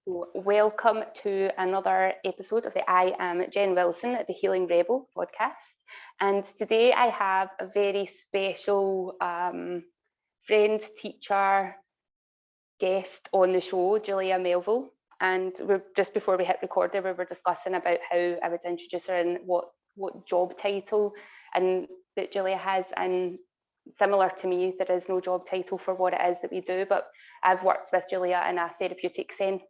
Welcome to another episode of the I Am Jen Wilson, the Healing Rebel podcast. And today I have a very special friend, teacher, guest on the show, Julia Melville. And just before we hit record there, we were discussing about how I would introduce her and what job title and that Julia has. And similar to me, there is no job title for what it is that we do, but I've worked with Julia in a therapeutic sense.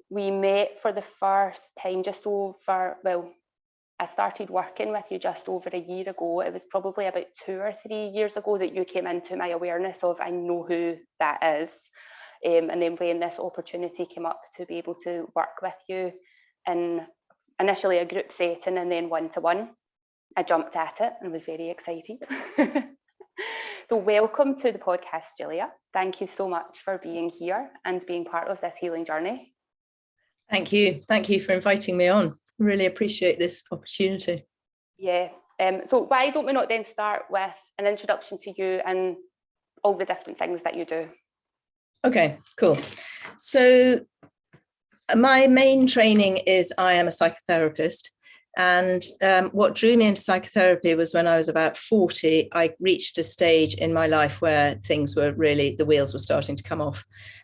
We met for the first time I started working with you just over a year ago. It was probably about 2 or 3 years ago that you came into my awareness of, I know who that is. And then when this opportunity came up to be able to work with you in initially a group setting and then one-to-one, I jumped at it and was very excited. So welcome to the podcast, Julia. Thank you so much for being here and being part of this healing journey. Thank you. Thank you for inviting me on. Really appreciate this opportunity. Yeah. So why don't we not then start with an introduction to you and all the different things that you do? Okay, cool. So my main training is I am a psychotherapist. And what drew me into psychotherapy was when I was about 40, I reached a stage in my life where things were really, the wheels were starting to come off.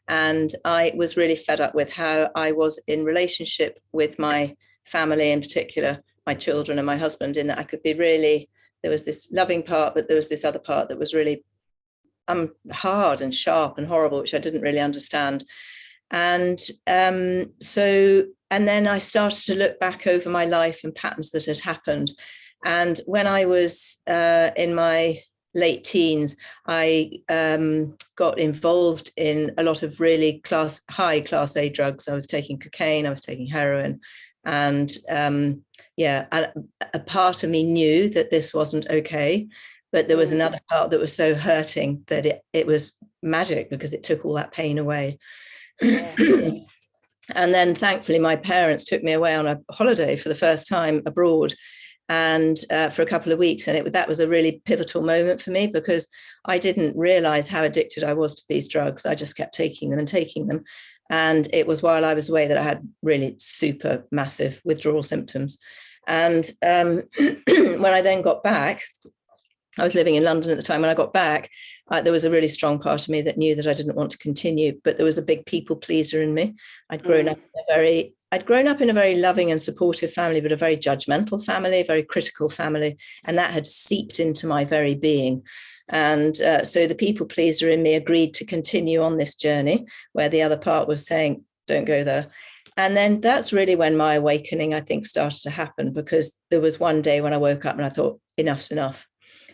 And I was really fed up with how I was in relationship with my family, in particular, my children and my husband, in that I could be really, there was this loving part, but there was this other part that was really hard and sharp and horrible, which I didn't really understand. And and then I started to look back over my life and patterns that had happened. And when I was in my late teens, I got involved in a lot of really high class A drugs. I was taking cocaine, I was taking heroin. And a part of me knew that this wasn't okay. But there was another part that was so hurting that it was magic because it took all that pain away. Yeah. And then thankfully my parents took me away on a holiday for the first time abroad and for a couple of weeks. And that was a really pivotal moment for me because I didn't realize how addicted I was to these drugs. I just kept taking them. And it was while I was away that I had really super massive withdrawal symptoms. And when I then got back, I was living in London at the time. When I got back, there was a really strong part of me that knew that I didn't want to continue, but there was a big people pleaser in me. I'd grown up in a very loving and supportive family, but a very judgmental family, a very critical family. And that had seeped into my very being. And so the people pleaser in me agreed to continue on this journey where the other part was saying, don't go there. And then that's really when my awakening, I think, started to happen, because there was one day when I woke up and I thought, enough's enough.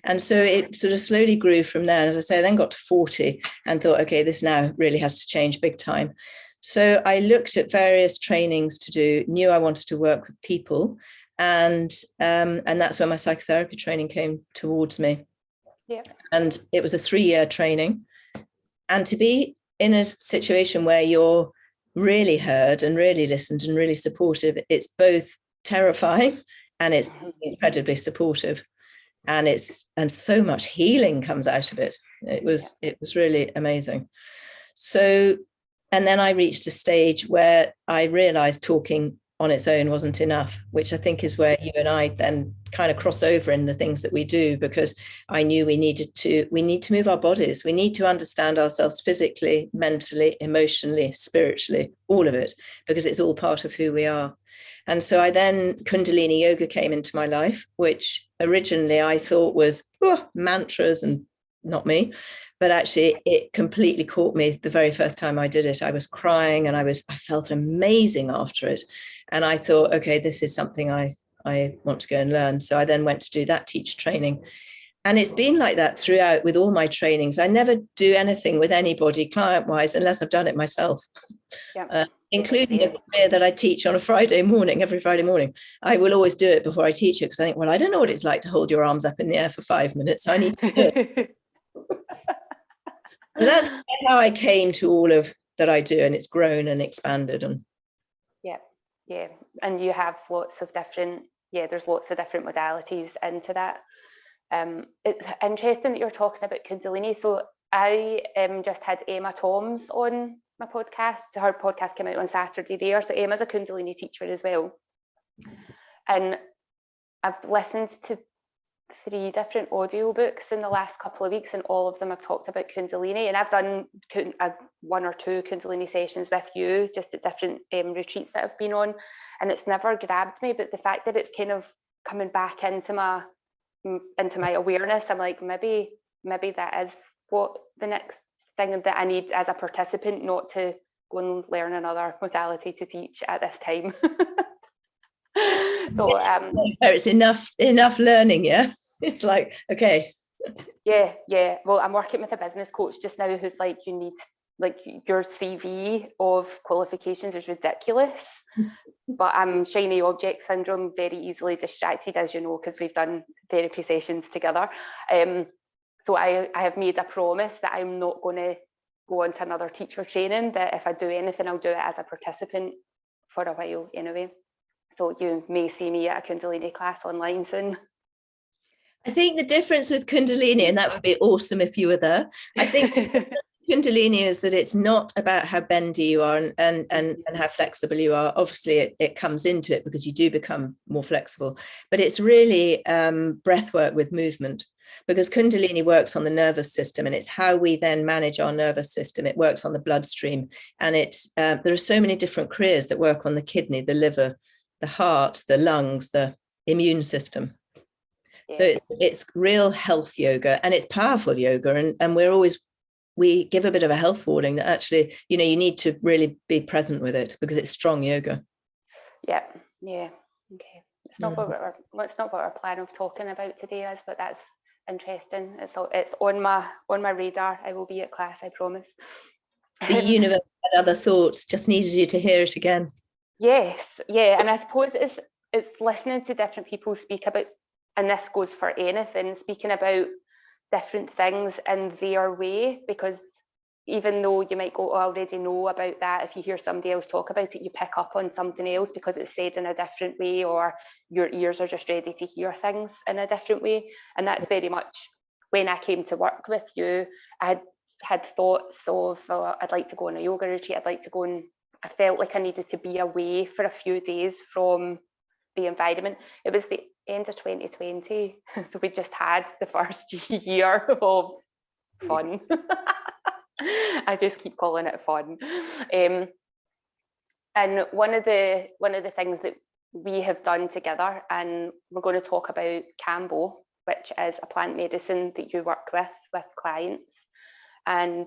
And so it sort of slowly grew from there. And as I say, I then got to 40 and thought, okay, this now really has to change big time. So I looked at various trainings to do, knew I wanted to work with people. And that's where my psychotherapy training came towards me. Yeah. And it was a 3-year training. And to be in a situation where you're really heard and really listened and really supportive, it's both terrifying and it's incredibly supportive. And so much healing comes out of it. It was really amazing. So, and then I reached a stage where I realized talking on its own wasn't enough, which I think is where you and I then kind of cross over in the things that we do, because I knew we need to move our bodies. We need to understand ourselves physically, mentally, emotionally, spiritually, all of it, because it's all part of who we are. And so Kundalini Yoga came into my life, which originally I thought was mantras and not me, but actually it completely caught me the very first time I did it. I was crying and I felt amazing after it. And I thought, okay, this is something I want to go and learn. So I then went to do that teacher training. And it's been like that throughout with all my trainings. I never do anything with anybody client-wise unless I've done it myself. Yeah. Including a career that I teach on a Friday morning, every Friday morning. I will always do it before I teach it because I think, well, I don't know what it's like to hold your arms up in the air for 5 minutes. So I need to do it. And that's how I came to all of that I do, and it's grown and expanded. And yeah. And you have lots of different, there's lots of different modalities into that. It's interesting that you're talking about Kundalini. So I just had Emma Toms on my podcast. Her podcast came out on Saturday there. So Emma's a Kundalini teacher as well. And I've listened to 3 different audiobooks in the last couple of weeks, and all of them have talked about Kundalini. And I've done 1 or 2 Kundalini sessions with you, just at different retreats that I've been on, and it's never grabbed me. But the fact that it's kind of coming back into my awareness, I'm like, maybe that is what the next thing that I need as a participant, not to go and learn another modality to teach at this time. So it's enough learning. Yeah, it's like, okay. Yeah. Well, I'm working with a business coach just now who's like, you need, like, your CV of qualifications is ridiculous. But I'm shiny object syndrome, very easily distracted, as you know, because we've done therapy sessions together. So I have made a promise that I'm not going to go on to another teacher training, that if I do anything, I'll do it as a participant for a while anyway. So you may see me at a Kundalini class online soon. I think the difference with Kundalini, and that would be awesome if you were there, I think Kundalini is that it's not about how bendy you are and how flexible you are. Obviously, it comes into it because you do become more flexible, but it's really breath work with movement, because Kundalini works on the nervous system, and it's how we then manage our nervous system. It works on the bloodstream, and there are so many different kriyas that work on the kidney, the liver, the heart, the lungs, the immune system. Yeah. So it's real health yoga, and it's powerful yoga, and we give a bit of a health warning that actually, you need to really be present with it because it's strong yoga. Yeah. Okay. It's not what our plan of talking about today is, but that's interesting. It's on my radar. I will be at class, I promise. The universe had other thoughts, just needed you to hear it again. Yes, yeah, and I suppose it's listening to different people speak about, and this goes for anything, speaking about different things in their way, because even though you might go, oh, I already know about that, if you hear somebody else talk about it, you pick up on something else because it's said in a different way, or your ears are just ready to hear things in a different way. And that's very much when I came to work with you. I had thoughts of, I'd like to go on a yoga retreat, I'd like to go, and I felt like I needed to be away for a few days from the environment. It was the end of 2020, so we just had the first year of fun. I just keep calling it fun. And one of the things that we have done together, and we're going to talk about Kambo, which is a plant medicine that you work with clients. And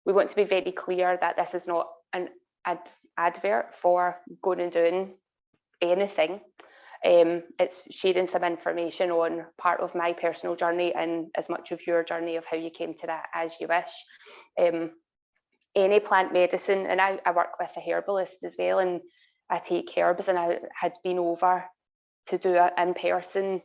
we want to be very clear that this is not an advert for going and doing anything. It's sharing some information on part of my personal journey and as much of your journey of how you came to that as you wish. Any plant medicine, and I work with a herbalist as well, and I take herbs, and I had been over to do an in-person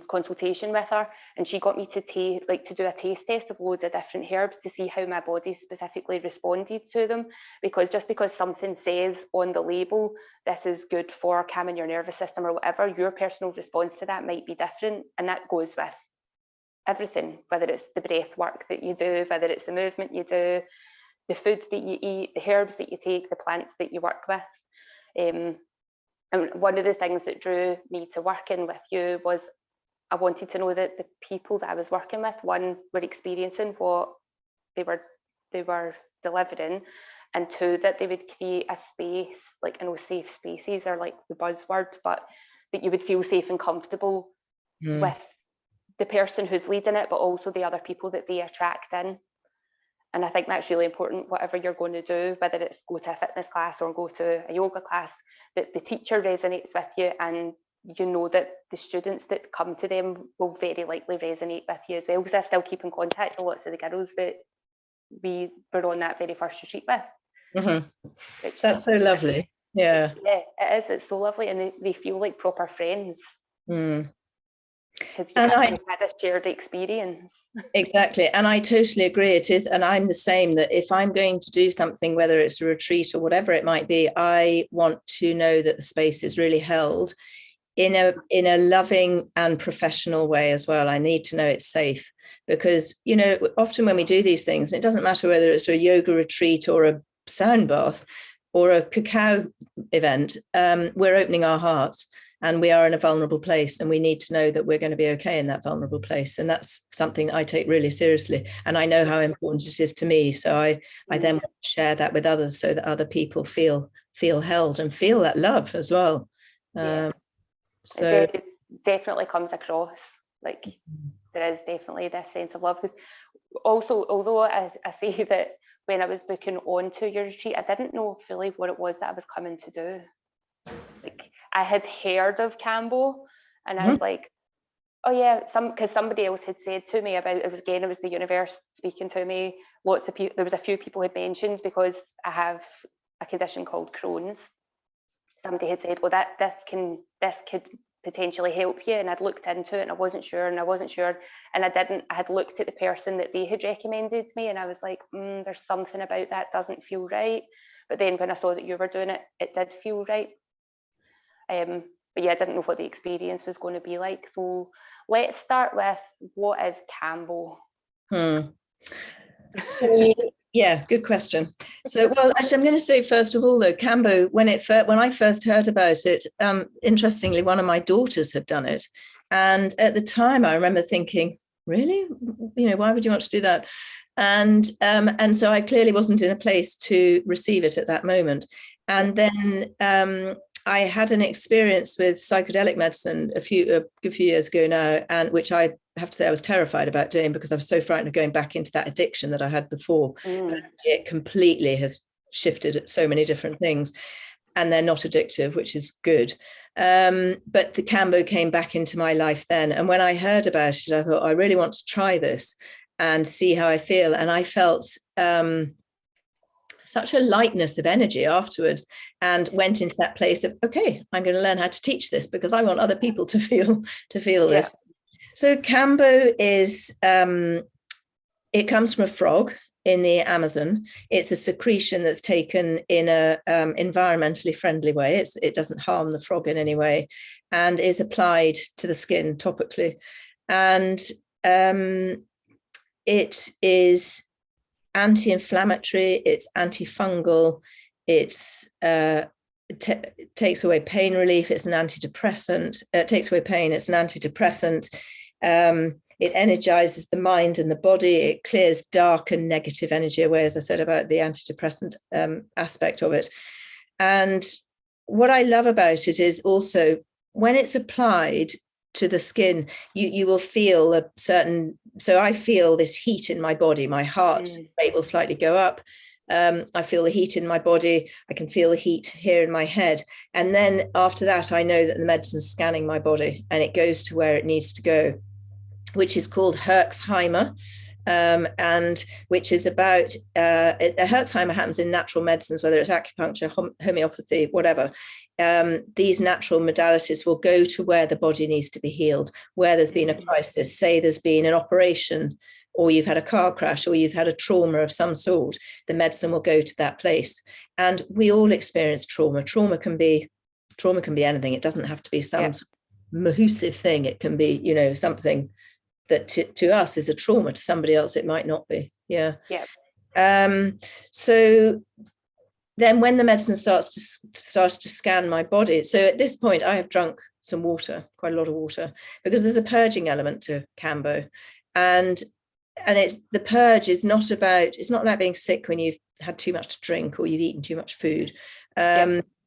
consultation with her, and she got me to do a taste test of loads of different herbs to see how my body specifically responded to them, because just because something says on the label this is good for calming your nervous system or whatever, your personal response to that might be different. And that goes with everything, whether it's the breath work that you do, whether it's the movement you do, the foods that you eat, the herbs that you take, the plants that you work with. And one of the things that drew me to working with you was I wanted to know that the people that I was working with, one, were experiencing what they were delivering, and two, that they would create a space, like, I know safe spaces are like the buzzword, but that you would feel safe and comfortable with the person who's leading it, but also the other people that they attract in. And I think that's really important, whatever you're going to do, whether it's go to a fitness class or go to a yoga class, that the teacher resonates with you, and you know that the students that come to them will very likely resonate with you as well, because I still keep in contact with lots of the girls that we were on that very first retreat with. That's so lovely. Yeah, it is. It's so lovely, and they feel like proper friends. Because you've had a shared experience. Exactly. And I totally agree. It is. And I'm the same, that if I'm going to do something, whether it's a retreat or whatever it might be, I want to know that the space is really held in a loving and professional way as well. I need to know it's safe. because, you know, often when we do these things, it doesn't matter whether it's a yoga retreat or a sound bath or a cacao event, we're opening our hearts and we are in a vulnerable place, and we need to know that we're going to be okay in that vulnerable place. And that's something I take really seriously. And I know how important it is to me. So I then want to share that with others so that other people feel held and feel that love as well. So it definitely comes across, like there is definitely this sense of love. Because also, although I say that when I was booking onto your retreat, I didn't know fully what it was that I was coming to do. Like, I had heard of Kambo, and I was like, oh yeah, because somebody else had said to me about it. It was the universe speaking to me. Lots of people, there was a few people had mentioned, because I have a condition called Crohn's. Somebody had said, well, this could potentially help you, and I'd looked into it and I wasn't sure, and I had looked at the person that they had recommended me, and I was like, there's something about that doesn't feel right. But then when I saw that you were doing it, it did feel right. But yeah, I didn't know what the experience was going to be like. So let's start with, what is Kambo? So yeah, good question. So, well, actually, I'm going to say first of all, though, Kambo, when I first heard about it, interestingly, one of my daughters had done it, and at the time, I remember thinking, really, you know, why would you want to do that? And so I clearly wasn't in a place to receive it at that moment. And then I had an experience with psychedelic medicine a good few years ago now, and which I have to say I was terrified about doing, because I was so frightened of going back into that addiction that I had before. But it completely has shifted at so many different things, and they're not addictive, which is good. But the Kambo came back into my life then. And when I heard about it, I thought, I really want to try this and see how I feel. And I felt such a lightness of energy afterwards, and went into that place of, okay, I'm going to learn how to teach this, because I want other people to feel this. So Kambo is, it comes from a frog in the Amazon. It's a secretion that's taken in a environmentally friendly way. It doesn't harm the frog in any way, and is applied to the skin topically. And it is anti-inflammatory, it's antifungal, it's takes away pain relief, it's an antidepressant, takes away pain, it's an antidepressant, it energizes the mind and the body, it clears dark and negative energy away, as I said about the antidepressant aspect of it. And what I love about it is also, when it's applied to the skin, you will feel a certain, so I feel this heat in my body, my heart rate will slightly go up. I feel the heat in my body. I can feel the heat here in my head. And then after that, I know that the medicine's scanning my body and it goes to where it needs to go, which is called Herxheimer. And which is about Herxheimer happens in natural medicines, whether it's acupuncture, homeopathy, whatever. These natural modalities will go to where the body needs to be healed, where there's been a crisis, say there's been an operation, or you've had a car crash, or you've had a trauma of some sort. The medicine will go to that place. And we all experience trauma. Trauma can be anything. It doesn't have to be some massive thing. It can be, you know, something that to us is a trauma. To somebody else it might not be. So then when the medicine starts to scan my body, so at this point I have drunk some water, quite a lot of water, because there's a purging element to Kambo, and it's, the purge is not about being sick when you've had too much to drink or you've eaten too much food.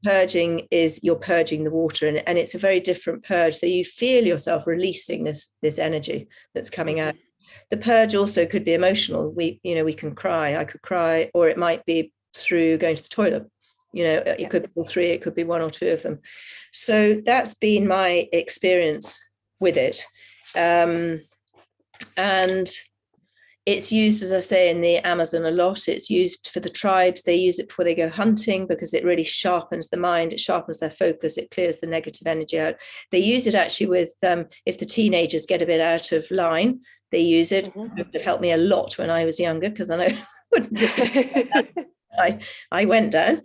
Purging is, you're purging the water, and it's a very different purge. So you feel yourself releasing this energy that's coming out. The purge also could be emotional. We can cry. I could cry, or it might be through going to the toilet. It could be all three. It could be one or two of them. So that's been my experience with it, and it's used, as I say, in the Amazon a lot. It's used for the tribes. They use it before they go hunting because it really sharpens the mind. It sharpens their focus. It clears the negative energy out. They use it actually with, if the teenagers get a bit out of line, they use it. It would have helped me a lot when I was younger, because I know I wouldn't have I went down.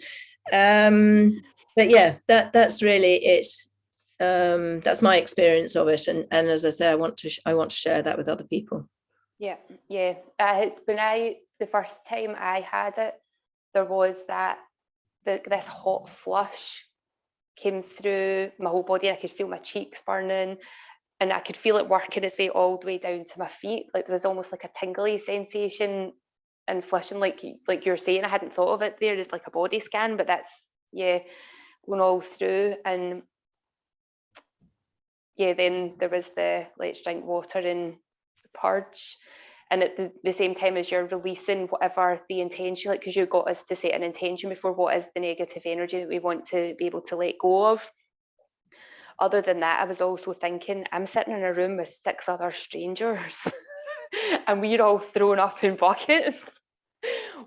But yeah, that's really it. That's my experience of it. And as I say, I want to share that with other people. Yeah. The first time I had it, there was this hot flush came through my whole body. I could feel my cheeks burning, and I could feel it working its way all the way down to my feet. Like there was almost like a tingly sensation and flushing, like you're saying. I hadn't thought of it there as like a body scan, but that's going all through. And then there was the let's drink water and purge. And at the same time as you're releasing whatever the intention, like because you got us to set an intention before, what is the negative energy that we want to be able to let go of. Other than that, I was also thinking, I'm sitting in a room with 6 other strangers and we're all thrown up in buckets.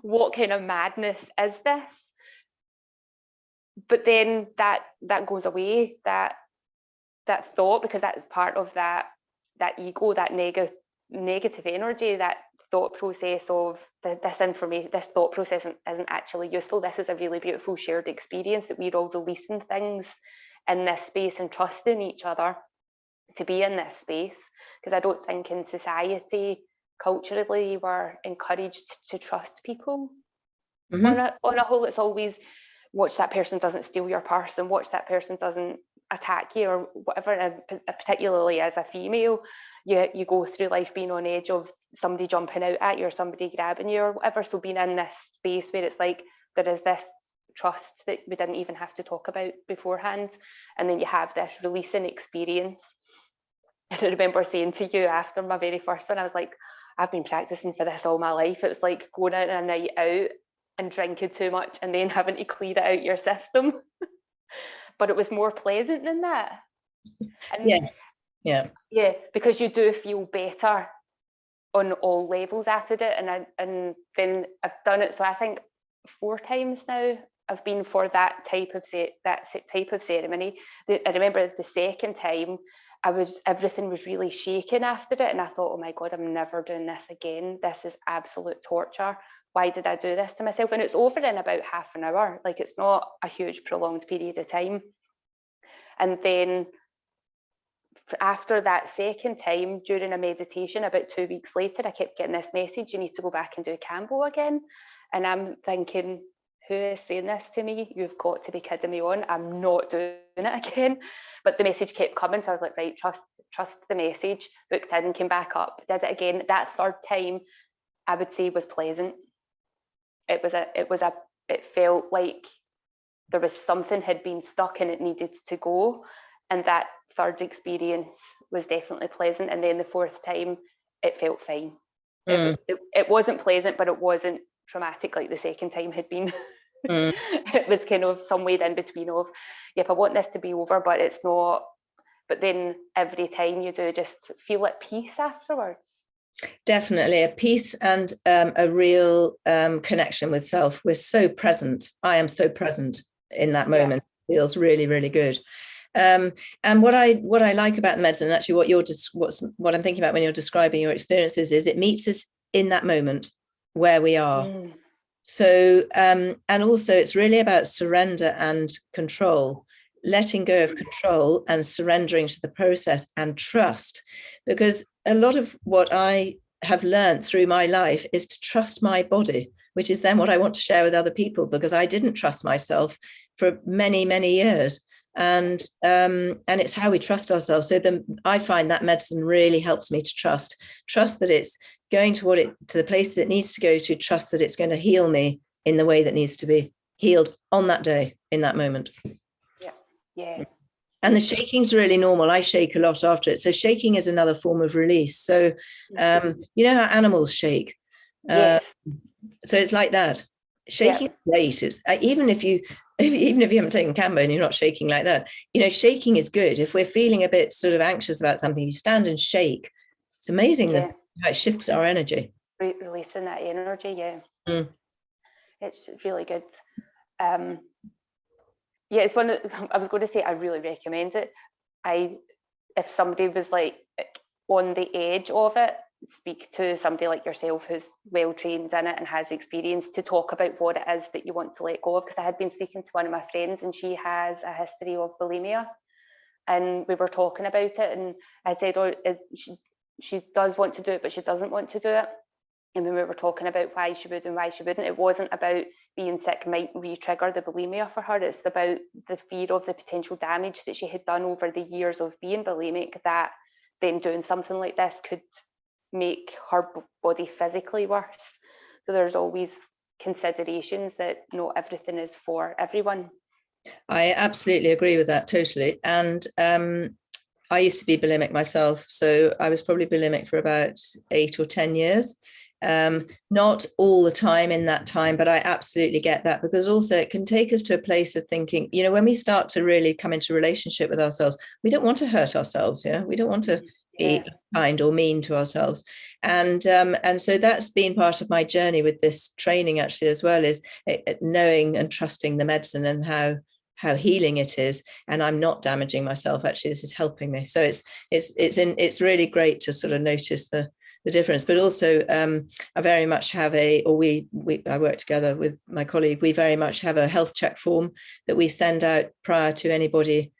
What kind of madness is this? But then that goes away, that thought, because that's part of that ego, that negative energy, that thought process of this information, this thought process isn't actually useful. This is a really beautiful shared experience that we're all releasing things in this space and trusting each other to be in this space. Because I don't think in society, culturally, we're encouraged to trust people. On a whole, it's always watch that person doesn't steal your purse, and watch that person doesn't attack you or whatever. And particularly as a female, you go through life being on edge of somebody jumping out at you or somebody grabbing you or whatever. So being in this space where it's like there is this trust that we didn't even have to talk about beforehand, and then you have this releasing experience. And I remember saying to you after my very first one, I was like, I've been practicing for this all my life. It was like going out on a night out and drinking too much and then having to clear it out your system. But it was more pleasant than that. And yes. Yeah, because you do feel better on all levels after it. And then I've done it, so I think 4 times now I've been for that type of ceremony. I remember the second time everything was really shaking after it, and I thought, oh my God, I'm never doing this again. This is absolute torture. Why did I do this to myself? And it's over in about half an hour. Like, it's not a huge prolonged period of time. And then after that second time, during a meditation, about 2 weeks later, I kept getting this message, you need to go back and do Kambo again. And I'm thinking, who is saying this to me? You've got to be kidding me on. I'm not doing it again. But the message kept coming. So I was like, right, trust the message. Booked in, came back up, did it again. That third time, I would say, was pleasant. It felt like there was something had been stuck and it needed to go. And that third experience was definitely pleasant. And then the fourth time, it felt fine. It wasn't pleasant, but it wasn't traumatic like the second time had been. It was kind of somewhere in between of, yep, I want this to be over, but it's not. But then every time you do, just feel at peace afterwards. Definitely a peace and a real connection with self. We're so present. I am so present in that moment. It feels really, really good. And what I like about the medicine, and actually what I'm thinking about when you're describing your experiences, is it meets us in that moment where we are. So and also it's really about surrender and control, letting go of control and surrendering to the process and trust. Because a lot of what I have learned through my life is to trust my body, which is then what I want to share with other people, because I didn't trust myself for many, many years. And it's how we trust ourselves. So I find that medicine really helps me to trust that it's going to the places it needs to go to, trust that it's going to heal me in the way that needs to be healed on that day, in that moment. Yeah. And the shaking's really normal. I shake a lot after it. So shaking is another form of release. So you know how animals shake? Yes. So it's like that. Shaking is great. It's even if you haven't taken Kambo and you're not shaking like that, shaking is good. If we're feeling a bit sort of anxious about something, you stand and shake. It's amazing how it shifts our energy. Releasing that energy, It's really good. It's one I was going to say I really recommend it. If somebody was like on the edge of it, speak to somebody like yourself who's well trained in it and has experience to talk about what it is that you want to let go of. Because I had been speaking to one of my friends and she has a history of bulimia, and we were talking about it, and I said, she does want to do it, but she doesn't want to do it. And when we were talking about why she would and why she wouldn't, it wasn't about being sick might re-trigger the bulimia for her. It's about the fear of the potential damage that she had done over the years of being bulimic, that then doing something like this could make her body physically worse. So there's always considerations that not everything is for everyone. I absolutely agree with that, totally. And I used to be bulimic myself, so I was probably bulimic for about 8 or 10 years. Not all the time in that time, but I absolutely get that, because also it can take us to a place of thinking, you know, when we start to really come into relationship with ourselves, we don't want to hurt ourselves. Yeah, we don't want to be kind or mean to ourselves. And so that's been part of my journey with this training actually as well, is knowing and trusting the medicine and how healing it is, and I'm not damaging myself. Actually, this is helping me. So it's really great to sort of notice the difference. But also I very much have I work together with my colleague, we very much have a health check form that we send out prior to anybody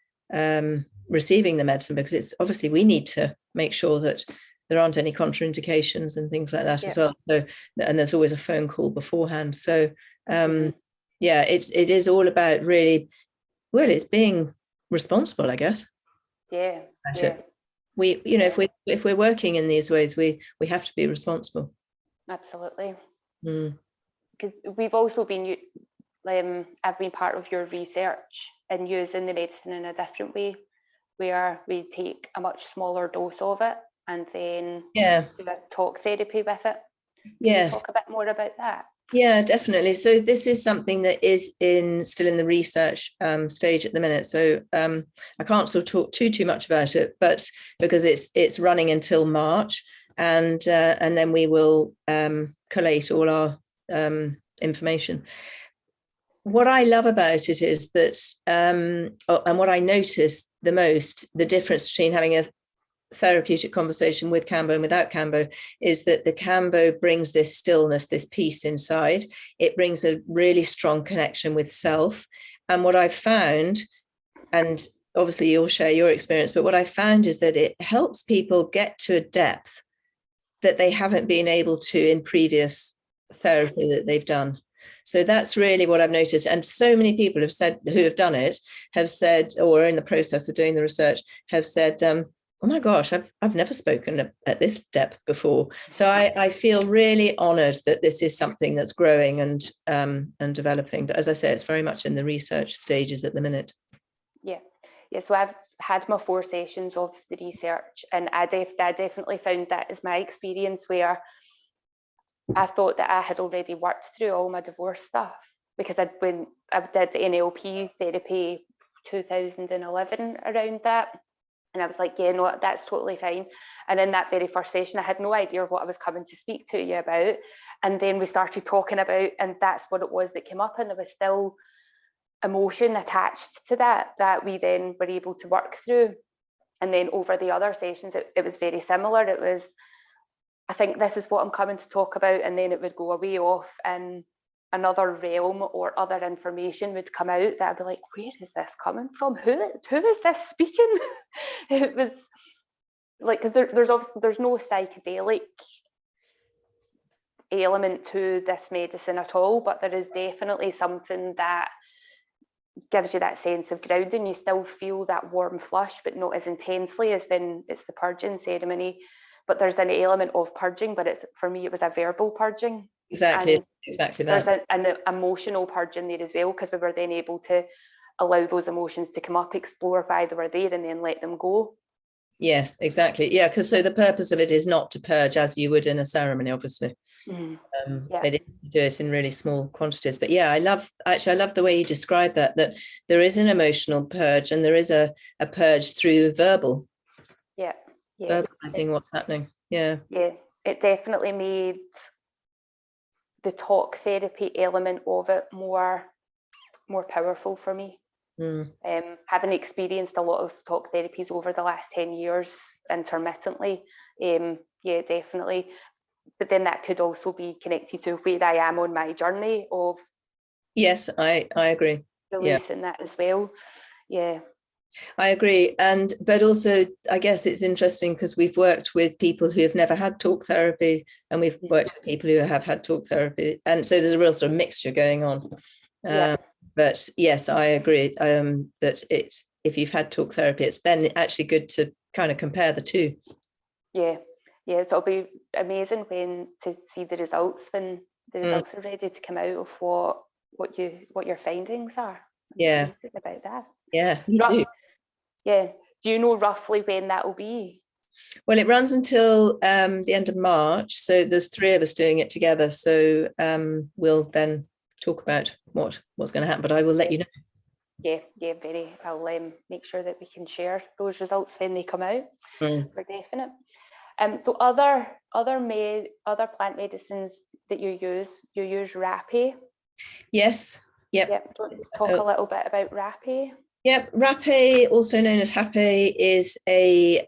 receiving the medicine, because it's obviously we need to make sure that there aren't any contraindications and things like that as well. So, and there's always a phone call beforehand. So yeah, it is all about really, well, it's being responsible, I guess. Yeah. We, you know, if we're working in these ways, we have to be responsible. Absolutely. Because we've also been, I've been part of your research and using the medicine in a different way, where we take a much smaller dose of it and then do a talk therapy with it. Can you talk a bit more about that? Yeah, definitely. So this is something that is still in the research stage at the minute. So I can't sort of talk too much about it, but because it's running until March, and then we will collate all our information. What I love about it is that, and what I notice the most, the difference between having a therapeutic conversation with Kambo and without Kambo, is that the Kambo brings this stillness, this peace inside. It brings a really strong connection with self. And what I've found, and obviously you'll share your experience, but what I found is that it helps people get to a depth that they haven't been able to in previous therapy that they've done. So that's really what I've noticed. And so many people have said, who have done it, have said, or are in the process of doing the research, have said, oh my gosh, I've never spoken at this depth before. So I feel really honoured that this is something that's growing and developing. But as I say, it's very much in the research stages at the minute. Yeah. So I've had my 4 sessions of the research, and I definitely found that as my experience, where I thought that I had already worked through all my divorce stuff, because when I did NLP therapy 2011, around that. And I was like, yeah, no, that's totally fine. And in that very first session, I had no idea what I was coming to speak to you about. And then we started talking about, and that's what it was that came up. And there was still emotion attached to that we then were able to work through. And then over the other sessions, it was very similar. It was, I think this is what I'm coming to talk about. And then it would go away off and another realm, or other information would come out that I'd be like, where is this coming from? Who is this speaking? It was like, because there's no psychedelic element to this medicine at all, but there is definitely something that gives you that sense of grounding. You still feel that warm flush, but not as intensely as when it's the purging ceremony. But there's an element of purging, but for me, it was a verbal purging. Exactly that. There's an emotional purging there as well, because we were then able to allow those emotions to come up, explore why they were there, and then let them go. Yes, exactly. Yeah, because so the purpose of it is not to purge as you would in a ceremony, obviously. It is to do it in really small quantities. But yeah, I love the way you describe that there is an emotional purge, and there is a purge through verbal. Yeah. Verbalizing what's happening. Yeah, it definitely made the talk therapy element of it more powerful for me. Having experienced a lot of talk therapies over the last 10 years intermittently, definitely. But then that could also be connected to where I am on my journey of. Yes, I agree. Releasing that as well. Yeah. I agree. But also, I guess it's interesting because we've worked with people who have never had talk therapy, and we've worked with people who have had talk therapy. And so there's a real sort of mixture going on. But yes, I agree that if you've had talk therapy, it's then actually good to kind of compare the two. Yeah. So it'll be amazing to see the results when the results are ready to come out of what your findings are. Yeah. About that. Yeah, you do. Yeah. Do you know roughly when that will be? Well, it runs until the end of March. So there's 3 of us doing it together. So we'll then talk about what's going to happen, but I will let you know. Yeah, very. I'll make sure that we can share those results when they come out. For definite. So other plant medicines that you use Raphe. Yes. Yep. Do you want to talk a little bit about Raphe? Yep. Raphe, also known as Hape, is a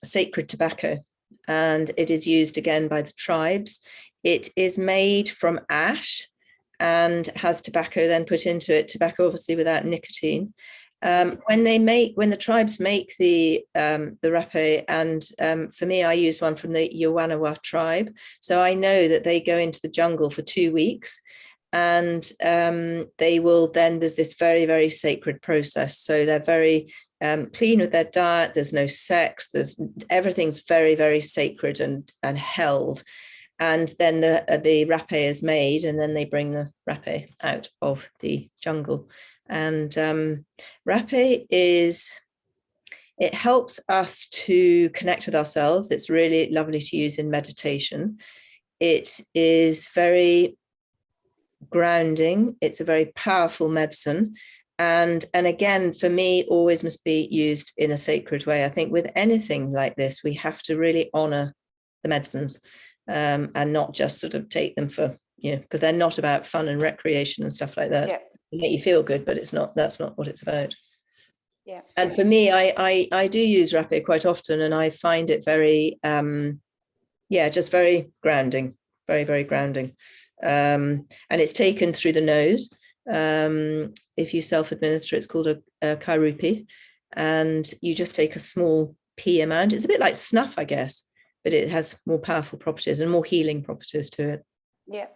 sacred tobacco, and it is used again by the tribes. It is made from ash and has tobacco then put into it, tobacco obviously without nicotine. When the tribes make the Raphe, and for me, I used one from the Yawanawa tribe. So I know that they go into the jungle for 2 weeks, and they will then, there's this very, very sacred process. So they're very clean with their diet. There's no sex. Everything's very, very sacred and held. And then the Raphe is made, and then they bring the Raphe out of the jungle. And Raphe it helps us to connect with ourselves. It's really lovely to use in meditation. It is very grounding. It's a very powerful medicine. And again, for me, always must be used in a sacred way. I think with anything like this, we have to really honor the medicines and not just sort of take them for, because they're not about fun and recreation and stuff like that. They make you feel good, but that's not what it's about. Yeah. And for me, I do use Raphe quite often, and I find it very, just very grounding, very, very grounding. And it's taken through the nose. If you self-administer, it's called a kairupi, and you just take a small pea amount. It's a bit like snuff, I guess, but it has more powerful properties and more healing properties to it. Yeah.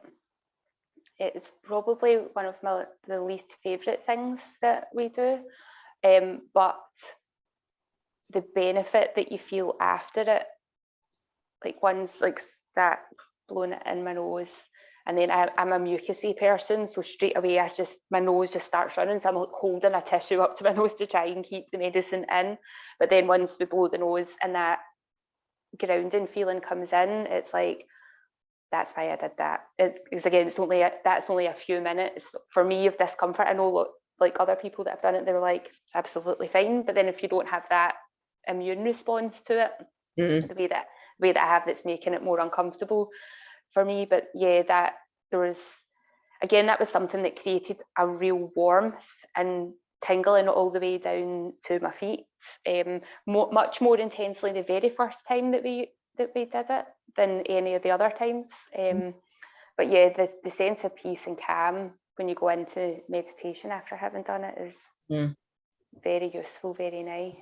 It's probably one of the least favourite things that we do, but the benefit that you feel after it, like once like that blowing it in my nose, and then I'm a mucousy person, so straight away my nose just starts running, so I'm like holding a tissue up to my nose to try and keep the medicine in. But then once we blow the nose and that grounding feeling comes in, it's like, that's why I did that. Because again, that's only a few minutes for me of discomfort. I know like other people that have done it, they were like, absolutely fine. But then if you don't have that immune response to it, the way that I have, that's making it more uncomfortable for me. But yeah, that was something that created a real warmth and tingling all the way down to my feet, much more intensely the very first time that we did it than any of the other times. But yeah, the sense of peace and calm when you go into meditation after having done it is very useful, very nice.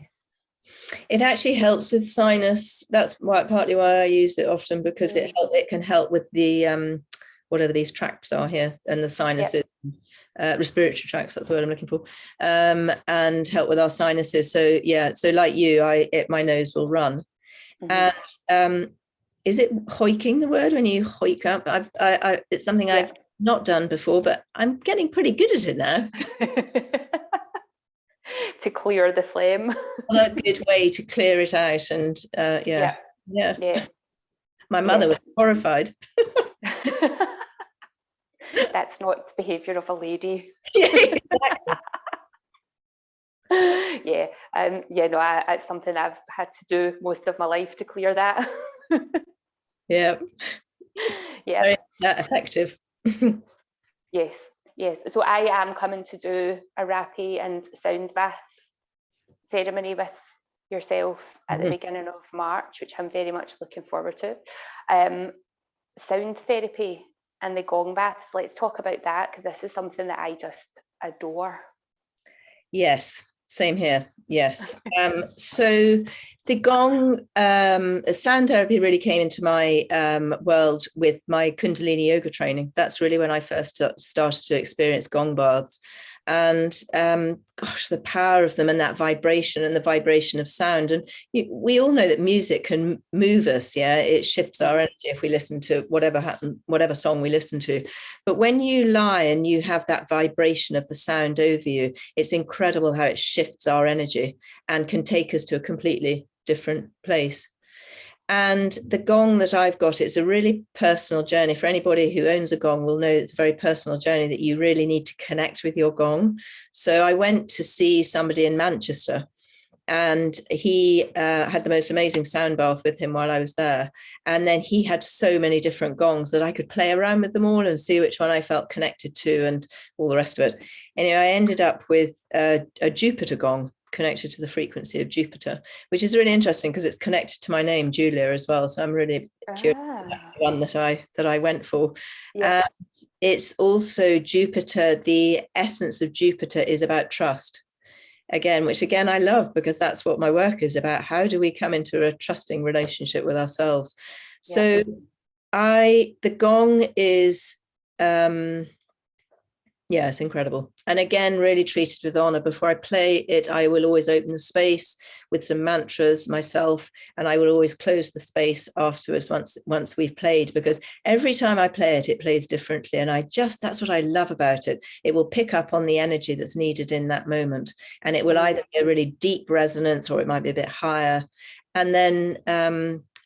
It actually helps with sinus. That's partly why I use it often, because it can help with the whatever these tracts are here, and the sinuses, respiratory tracts, that's the word I'm looking for, and help with our sinuses. So yeah, so like you, my nose will run. And is it hoiking, the word, when you hoik up? It's something I've not done before, but I'm getting pretty good at it now. To clear the phlegm. A good way to clear it out. And yeah. My mother was horrified. That's not the behaviour of a lady. Exactly. It's something I've had to do most of my life to clear that. Yeah. Very that effective. Yes. So I am coming to do a Raphe and sound bath ceremony with yourself at the beginning of March, which I'm very much looking forward to. Sound therapy and the Gong baths, let's talk about that, because this is something that I just adore. Yes. Same here. Yes. So the gong, sound therapy really came into my world with my Kundalini Yoga training. That's really when I first started to experience gong baths. And gosh, the power of them and that vibration and the vibration of sound. And we all know that music can move us. Yeah, it shifts our energy if we listen to whatever song we listen to. But when you lie and you have that vibration of the sound over you, it's incredible how it shifts our energy and can take us to a completely different place. And the gong that I've got, it's a really personal journey. For anybody who owns a gong will know it's a very personal journey that you really need to connect with your gong. So I went to see somebody in Manchester, and he had the most amazing sound bath with him while I was there. And then he had so many different gongs that I could play around with them all and see which one I felt connected to and all the rest of it. Anyway, I ended up with a Jupiter gong, connected to the frequency of Jupiter, which is really interesting because it's connected to my name, Julia, as well. So I'm really curious about the one that I went for. Yeah. It's also Jupiter. The essence of Jupiter is about trust. Which I love, because that's what my work is about. How do we come into a trusting relationship with ourselves? So the gong is it's incredible. And again, really treated with honor. Before I play it, I will always open the space with some mantras myself, and I will always close the space afterwards once we've played, because every time I play it, it plays differently. And that's what I love about it. It will pick up on the energy that's needed in that moment. And it will either be a really deep resonance, or it might be a bit higher. And then,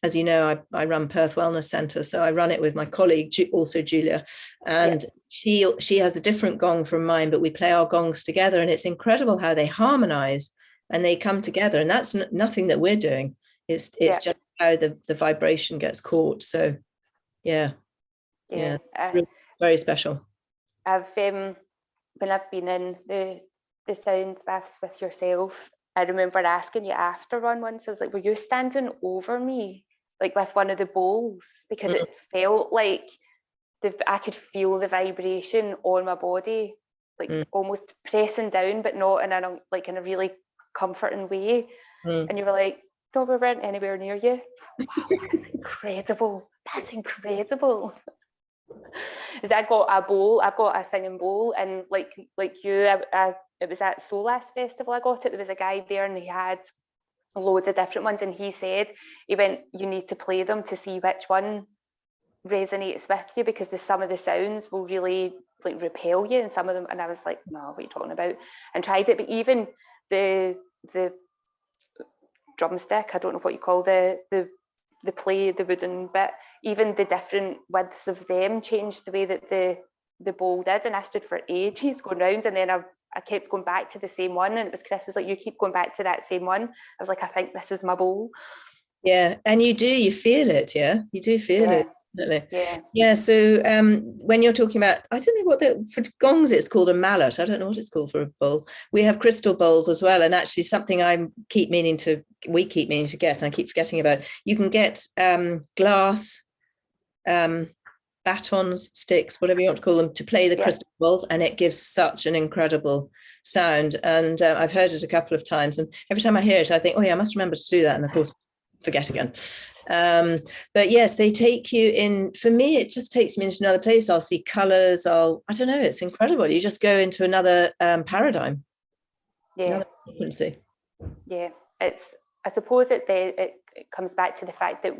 as you know, I run Perth Wellness Centre. So I run it with my colleague, also Julia. And she has a different gong from mine, but we play our gongs together, and it's incredible how they harmonize and they come together. And that's nothing that we're doing. It's just how the vibration gets caught. So it's really very special. When I've been in the sound baths with yourself, I remember asking you after one once, I was like, were you standing over me, like with one of the bowls? Because it felt like I could feel the vibration on my body, like almost pressing down, but not in a really comforting way. And you were like, no, we weren't anywhere near you. Wow, that's incredible. That's incredible. Is I got a bowl, I've got a singing bowl, and like you, it was at Solas Festival I got it. There was a guy there and he had loads of different ones, and he said, he went, you need to play them to see which one resonates with you, because some of the sounds will really like repel you, and some of them, and I was like, no, what are you talking about? And tried it, but even the drumstick, I don't know what you call the wooden bit, even the different widths of them changed the way that the bowl did, and I stood for ages going round, and then I kept going back to the same one, and Chris was like, you keep going back to that same one. I was like, I think this is my bowl. And you feel it. You do feel it. Definitely. So when you're talking about, I don't know for gongs it's called a mallet. I don't know what it's called for a bowl. We have crystal bowls as well, and actually something we keep meaning to get, and I keep forgetting about. You can get glass batons, sticks, whatever you want to call them, to play the crystal bowls, and it gives such an incredible sound. And I've heard it a couple of times, and every time I hear it I think, oh yeah, I must remember to do that, and of course forget again. But yes, they take you in. For me, it just takes me into another place. I'll see colors. I don't know, it's incredible. You just go into another paradigm, another frequency. I suppose it comes back to the fact that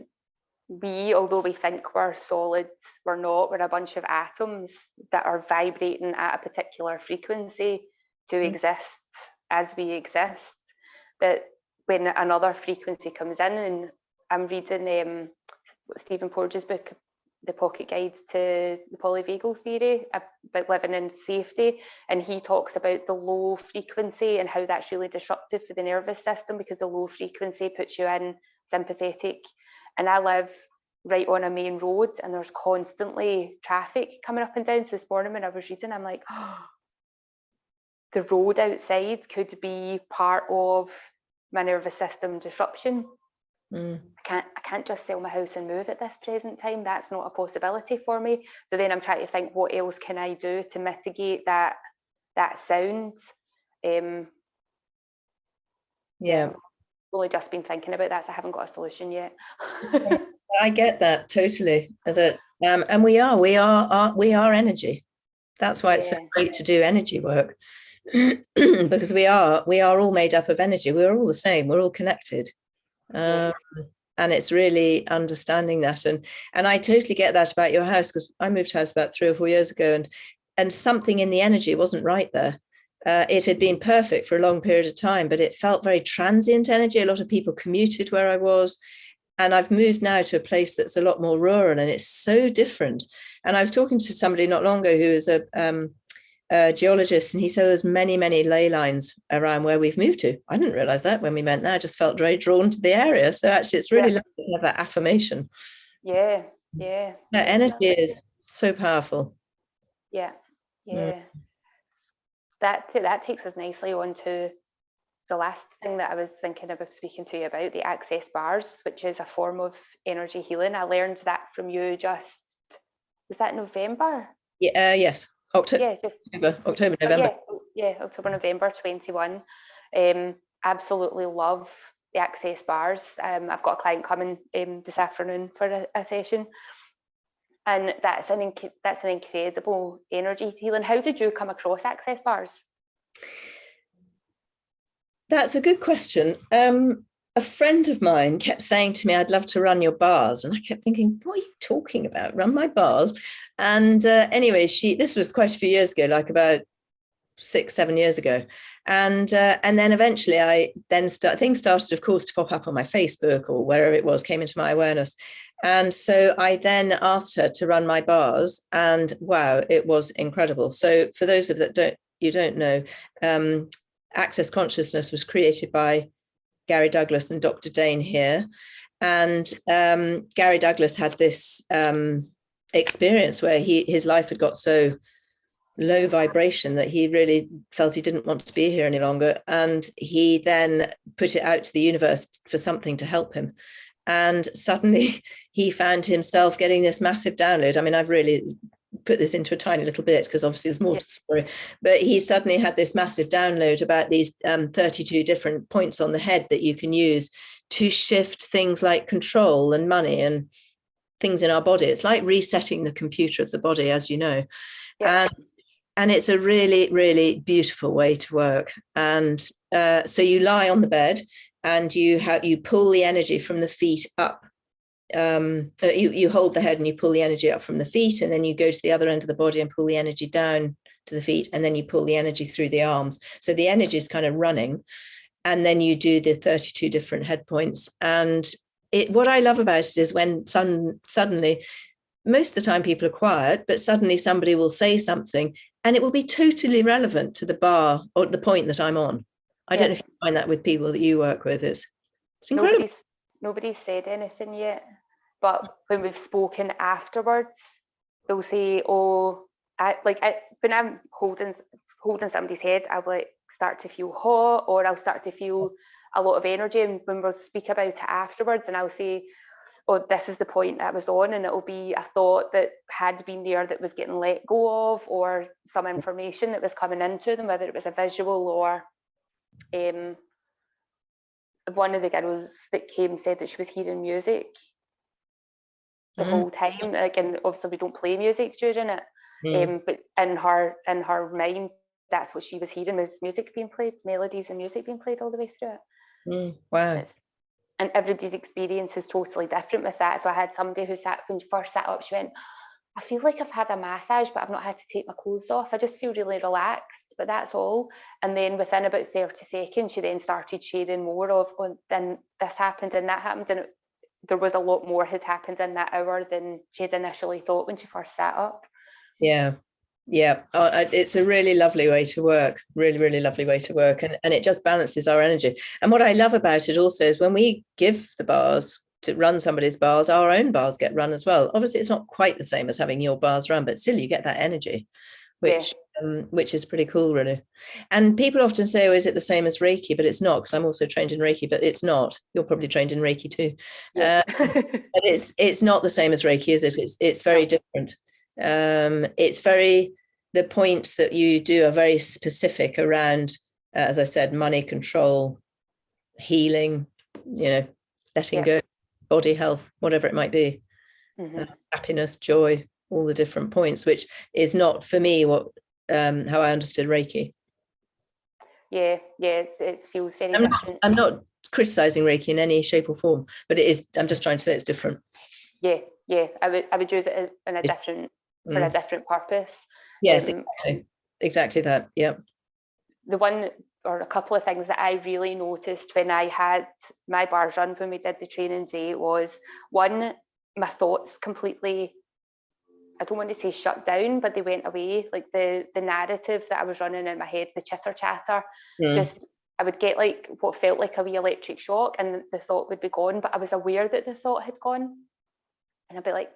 although we think we're solids, we're not. We're a bunch of atoms that are vibrating at a particular frequency to exist as we exist. That when another frequency comes in, and I'm reading Stephen Porges' book, The Pocket Guide to the Polyvagal Theory, about living in safety, and he talks about the low frequency and how that's really disruptive for the nervous system, because the low frequency puts you in sympathetic. And I live right on a main road, and there's constantly traffic coming up and down. So this morning when I was reading, I'm like, oh, the road outside could be part of my nervous system disruption. I can't just sell my house and move at this present time. That's not a possibility for me. So then I'm trying to think, what else can I do to mitigate that sound? Yeah. Only just been thinking about that, so I haven't got a solution yet. I get that totally. That and we are energy. That's why it's so great to do energy work. Because we are all made up of energy. We're all the same. We're all connected. And it's really understanding that. And I totally get that about your house, because I moved house about 3 or 4 years ago, and something in the energy wasn't right there. It had been perfect for a long period of time, but it felt very transient energy. A lot of people commuted where I was. And I've moved now to a place that's a lot more rural, and it's so different. And I was talking to somebody not long ago who is a geologist, and he said there's many, many ley lines around where we've moved to. I didn't realize that when we went there. I just felt very drawn to the area. So actually, it's really lovely to have that affirmation. Yeah. That energy is so powerful. Yeah. That takes us nicely on to the last thing that I was thinking about speaking to you about, the access bars, which is a form of energy healing. I learned that from you was that November? Yes. October, November. October, November 21. Absolutely love the access bars. I've got a client coming this afternoon for a session. And that's an incredible energy healing. How did you come across access bars? That's a good question. A friend of mine kept saying to me, I'd love to run your bars. And I kept thinking, what are you talking about? Run my bars? And anyway, this was quite a few years ago, like about 6-7 years ago. And then eventually things started, of course, to pop up on my Facebook or wherever it was, came into my awareness. And so I then asked her to run my bars, and wow, it was incredible. So for those of that don't know, Access Consciousness was created by Gary Douglas and Dr. Dane here. And Gary Douglas had this experience where his life had got so low vibration that he really felt he didn't want to be here any longer. And he then put it out to the universe for something to help him. And suddenly he found himself getting this massive download. I mean, I've really put this into a tiny little bit because obviously there's more to the story, but he suddenly had this massive download about these 32 different points on the head that you can use to shift things like control and money and things in our body. It's like resetting the computer of the body, as you know. And it's a really, really beautiful way to work. And so you lie on the bed and you pull the energy from the feet up. You hold the head and you pull the energy up from the feet, and then you go to the other end of the body and pull the energy down to the feet, and then you pull the energy through the arms. So the energy is kind of running, and then you do the 32 different head points. And what I love about it is when suddenly, most of the time people are quiet, but suddenly somebody will say something and it will be totally relevant to the bar or the point that I'm on. I don't know if you find that with people that you work with. It's incredible. Nobody's said anything yet, but when we've spoken afterwards, they'll say, when I'm holding somebody's head, I'll start to feel hot, or I'll start to feel a lot of energy. And when we'll speak about it afterwards, and I'll say, oh, this is the point that I was on, and it'll be a thought that had been there that was getting let go of, or some information that was coming into them, whether it was a visual or one of the girls that came said that she was hearing music the whole time. And obviously we don't play music during it, but in her mind, that's what she was hearing, was music being played, melodies and music being played all the way through it. Wow. And everybody's experience is totally different with that. So I had somebody who when she first sat up, she went, I feel like I've had a massage, but I've not had to take my clothes off. I just feel really relaxed, but that's all. And then within about 30 seconds, she then started sharing more of, then this happened and that happened. And there was a lot more had happened in that hour than she had initially thought when she first sat up. Yeah. It's a really lovely way to work, really, really lovely way to work. And it just balances our energy. And what I love about it also is when we give the bars to run somebody's bars, our own bars get run as well. Obviously, it's not quite the same as having your bars run, but still you get that energy, which is pretty cool, really. And people often say, oh, is it the same as Reiki? But it's not, because I'm also trained in Reiki, but it's not. You're probably trained in Reiki too. But it's not the same as Reiki, is it? It's very different. The points that you do are very specific around, as I said, money, control, healing, letting go, body health, whatever it might be, happiness, joy, all the different points, which is not for me what how I understood Reiki. Yeah, it feels very different. I'm not criticizing Reiki in any shape or form, but it is. I'm just trying to say it's different. Yeah, I would use it in a different for a different purpose. Yes, exactly that. Yeah. The one or a couple of things that I really noticed when I had my bars run when we did the training day was, one, my thoughts completely, I don't want to say shut down, but they went away. Like the narrative that I was running in my head, the chitter chatter, just, I would get like what felt like a wee electric shock and the thought would be gone, but I was aware that the thought had gone. And I'd be like,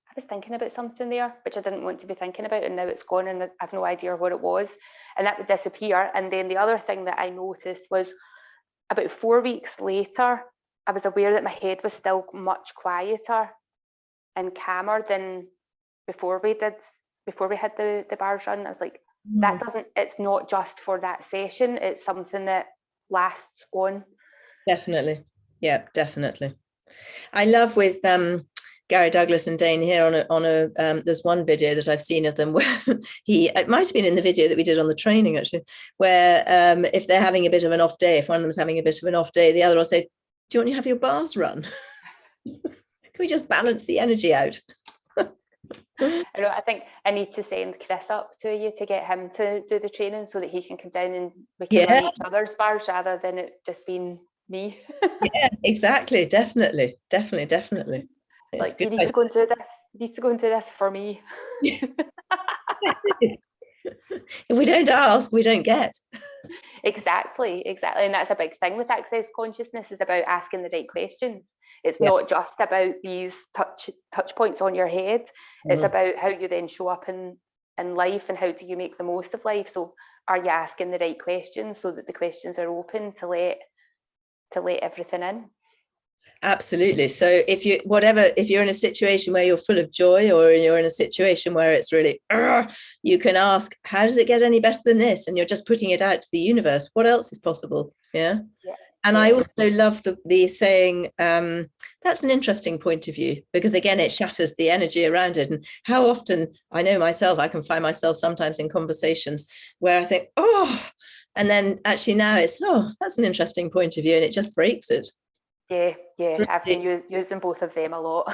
I was thinking about something there, which I didn't want to be thinking about, and now it's gone and I've no idea what it was. And that would disappear. And then the other thing that I noticed was about 4 weeks later, I was aware that my head was still much quieter and calmer than before we had the bars run. I was like, it's not just for that session, it's something that lasts on. Definitely. Yeah, definitely. I love with Gary Douglas and Dane here on a there's one video that I've seen of them where it might have been in the video that we did on the training actually, where if they're having a bit of an off day, if one of them's having a bit of an off day, the other will say, do you want to have your bars run? Can we just balance the energy out? I think I need to send Chris up to you to get him to do the training so that he can come down and we can run each other's bars rather than it just being me. Yeah, exactly. Definitely. It's like, you need to go and do this. You need to go and do this for me. If we don't ask, we don't get. Exactly. And that's a big thing with Access Consciousness, is about asking the right questions. It's not just about these touch points on your head. It's about how you then show up in life and how do you make the most of life. So are you asking the right questions so that the questions are open to let everything in? Absolutely. So if you're in a situation where you're full of joy, or you're in a situation where it's really, you can ask, how does it get any better than this? And you're just putting it out to the universe. What else is possible? Yeah. And I also love the saying, that's an interesting point of view, because again, it shatters the energy around it. And how often, I know myself, I can find myself sometimes in conversations where I think, and then actually now it's, that's an interesting point of view, and it just breaks it. Yeah. I've been using both of them a lot.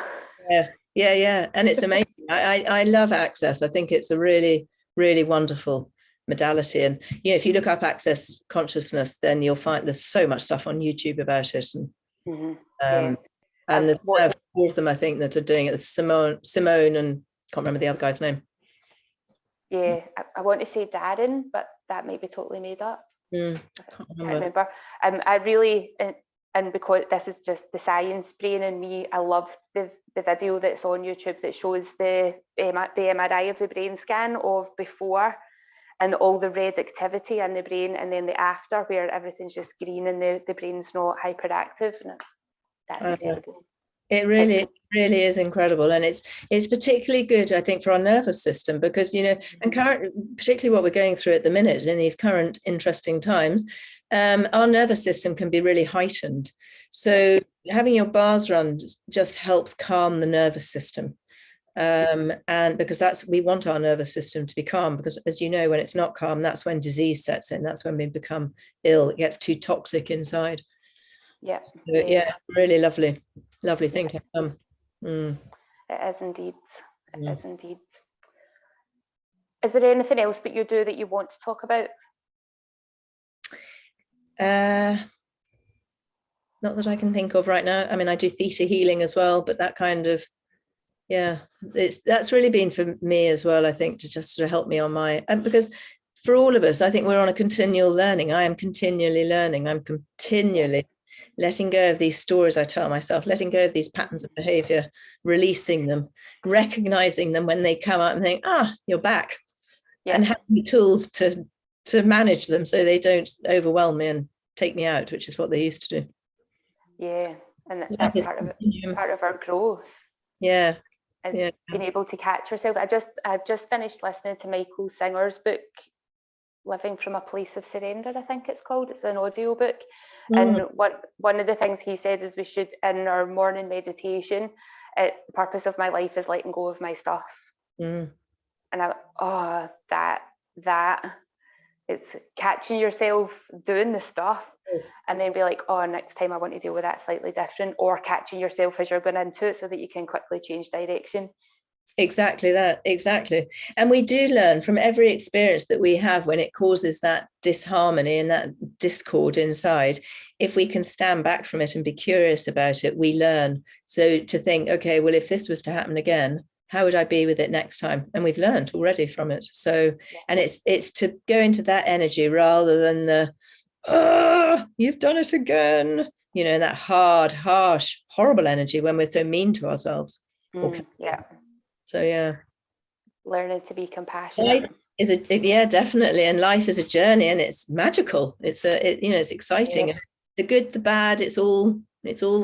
Yeah. And it's amazing. I love Access. I think it's a really, really wonderful modality. And if you look up Access Consciousness, then you'll find there's so much stuff on YouTube about it. And and there's 4 of them, I think, that are doing it. There's Simone, and can't remember the other guy's name. Yeah, I want to say Darren, but that might be totally made up. Can't remember. I really, and because this is just the science brain in me, I love the video that's on YouTube that shows the MRI of the brain scan of before and all the red activity in the brain, and then the after where everything's just green and the brain's not hyperactive. And that's incredible. It really is incredible, and it's particularly good, I think, for our nervous system, because and particularly what we're going through at the minute in these current interesting times, our nervous system can be really heightened. So having your bars run just helps calm the nervous system, and because we want our nervous system to be calm, because as you know, when it's not calm, that's when disease sets in. That's when we become ill. It gets too toxic inside. Yes. It's a really lovely thing to have done. It is indeed. It is indeed. Is there anything else that you do that you want to talk about? Not that I can think of right now. I mean, I do theta healing as well, but that kind of, that's really been for me as well, I think, to just sort of help me on my, because for all of us, I think we're on a continual learning. I am continually learning. I'm continually letting go of these stories I tell myself, letting go of these patterns of behavior, releasing them, recognizing them when they come up and think, you're back, and having the tools to manage them so they don't overwhelm me and take me out, which is what they used to do. Yeah, and that's part of our growth. Yeah. Being able to catch yourself. I've just finished listening to Michael Singer's book, Living from a Place of Surrender, I think it's called. It's an audio book. And one of the things he said is we should, in our morning meditation, it's the purpose of my life is letting go of my stuff. And that it's catching yourself doing the stuff and then be like, oh, next time I want to deal with that slightly different, or catching yourself as you're going into it so that you can quickly change direction. Exactly that, exactly. And we do learn from every experience that we have when it causes that disharmony and that discord inside. If we can stand back from it and be curious about it, we learn. So to think, okay, well, if this was to happen again, how would I be with it next time? And we've learned already from it. So, and it's to go into that energy rather than the, oh, you've done it again, you know, that hard, harsh, horrible energy when we're so mean to ourselves. So learning to be compassionate. Life is definitely. And life is a journey, and it's magical. It's it's exciting. Yeah. The good, the bad, it's all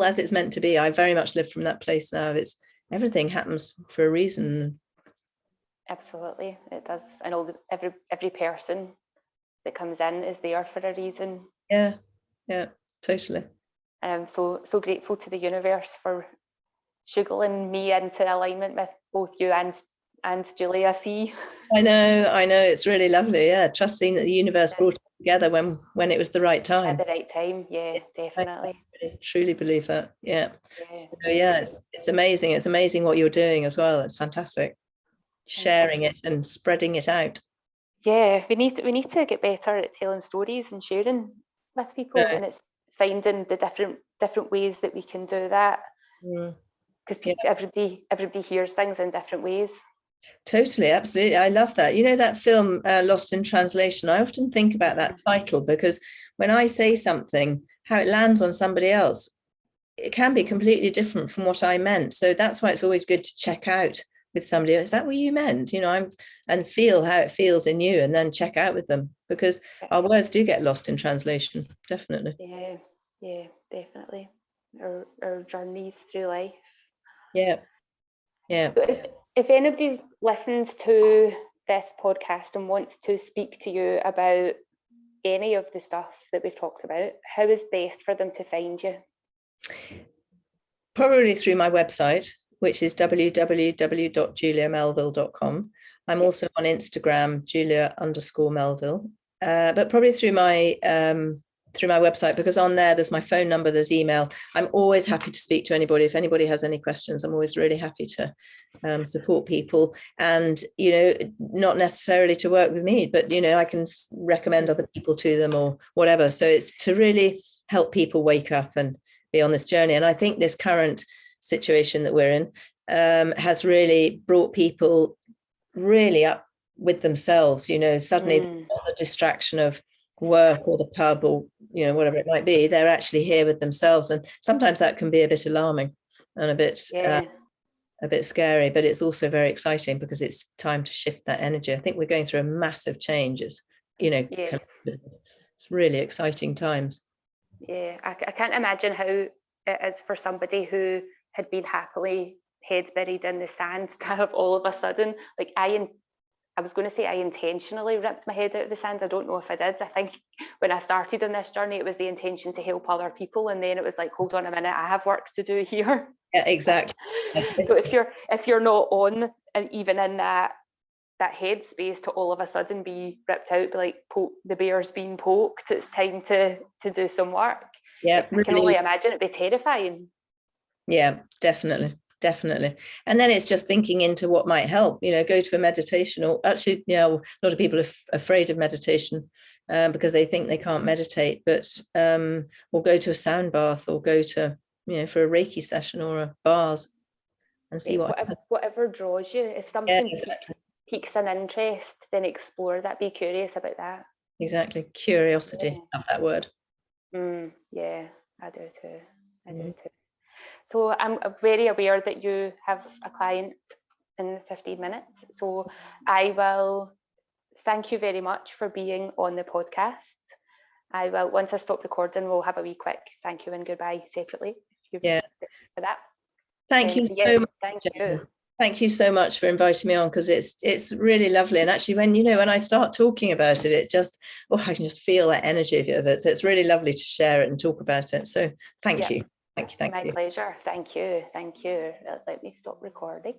as it's meant to be. I very much live from that place now. It's everything happens for a reason. Absolutely, it does. I know that every person that comes in is there for a reason. Yeah, totally. And I'm so grateful to the universe for shuggling me into alignment with both you and Julia C. I know. It's really lovely. Yeah, trusting that the universe brought it together when it was the right time. At the right time, yeah, definitely. I truly believe that. Yeah. So it's amazing. It's amazing what you're doing as well. It's fantastic. Sharing it and spreading it out. Yeah, we need to get better at telling stories and sharing with people, and it's finding the different ways that we can do that. Because everybody hears things in different ways. Totally, absolutely. I love that. You know, that film Lost in Translation, I often think about that title, because when I say something, how it lands on somebody else, it can be completely different from what I meant. So that's why it's always good to check out with somebody. Is that what you meant? You know, and feel how it feels in you, and then check out with them, because our words do get lost in translation. Definitely. Yeah, definitely. Our journeys through life. Yeah. So if anybody listens to this podcast and wants to speak to you about any of the stuff that we've talked about, how is best for them to find you? Probably through my website, which is www.juliamelville.com. I'm also on Instagram, Julia_Melville, but probably through my website, because on there's my phone number, there's email. I'm always happy to speak to anybody. If anybody has any questions, I'm always really happy to support people, and, you know, not necessarily to work with me, but, you know, I can recommend other people to them or whatever. So it's to really help people wake up and be on this journey. And I think this current situation that we're in has really brought people really up with themselves, you know, suddenly the distraction of work or the pub or, you know, whatever it might be, they're actually here with themselves. And sometimes that can be a bit alarming and a bit scary, but it's also very exciting because it's time to shift that energy. I think we're going through a massive change. It's, you know, it's really exciting times. Yeah, I can't imagine how it is for somebody who had been happily head buried in the sand to have all of a sudden, like I was going to say I intentionally ripped my head out of the sand. I don't know if I did. I think when I started on this journey, it was the intention to help other people, and then it was like, hold on a minute, I have work to do here. Yeah, exactly. So if you're not on, and even in that headspace, to all of a sudden be ripped out, be like, the bear's being poked, it's time to do some work. Yeah, I can only imagine it'd be terrifying. Yeah, definitely. And then it's just thinking into what might help, you know, go to a meditation, or actually, you know, a lot of people are afraid of meditation because they think they can't meditate, but or go to a sound bath, or go to, you know, for a Reiki session or a bars, and see whatever draws you. If something piques an interest, then explore that, be curious about that. Exactly. Curiosity, love that word. Yeah, I do too. So I'm very aware that you have a client in 15 minutes. So I will thank you very much for being on the podcast. I will, once I stop recording, we'll have a wee quick thank you and goodbye separately. For that. Thank you so much. Thank you. Thank you so much for inviting me on, because it's really lovely. And actually, when I start talking about it, it just, I can just feel that energy of it. So it's really lovely to share it and talk about it. So thank you. Thank you. My pleasure. Thank you. Let me stop recording.